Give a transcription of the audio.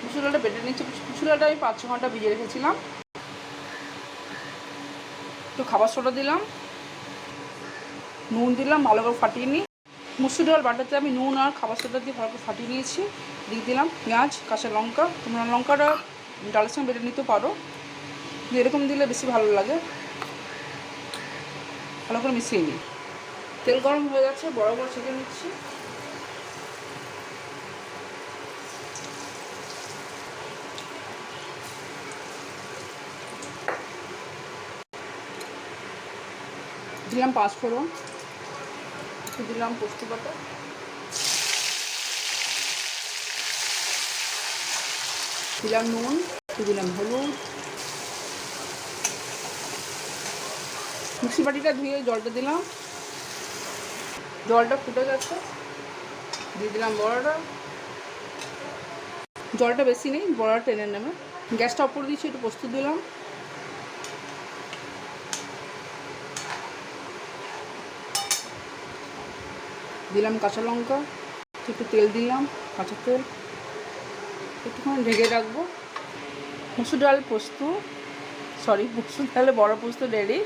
মুসুর ডালটা বেটে নিচ্ছি। মুসুর ডালটা আমি 5-6 ঘন্টা ভিজিয়ে রেখেছিলাম। একটু খাবার সোডা দিলাম, নুন দিলাম, ভালো করে ফাটিয়ে নিই। মুসুর ডাল বাটাতে আমি নুন আর খাবার সোডা দিয়ে ভালো করে ফাটিয়ে নিয়েছি। দিয়ে দিলাম পেঁয়াজ, কাঁচা লঙ্কা। তোমরা লঙ্কাটা ডালের সঙ্গে বেটে নিতে পারো, এরকম দিলে বেশি ভালো লাগে। ভালো করে মিশিয়ে নিই। তেল গরম হয়ে গেছে, বড় বড় ছেঁকে নিচ্ছি। দিলাম 5 ফোড়ন, একটু দিলাম পোস্ত বাটা, দিলাম নুন, একটু দিলাম হলুদ। মিক্সি বাটিটা ধুয়ে জলটা দিলাম, জলটা ফুটে গেছে। দিয়ে দিলাম বড়াটা। জলটা বেশি নেই, বড়াটা টেনে নেবে। গ্যাসটা অফ করে দিয়েছি, একটু পোস্ত দিলাম, দিলাম কাঁচা লঙ্কা, একটু তেল দিলাম, কাঁচা তেল। একটুখানি ঢেকে রাখবো। মুসুর ডাল পোস্ত, মুসুর ডালে বড় পোস্ত রেডি।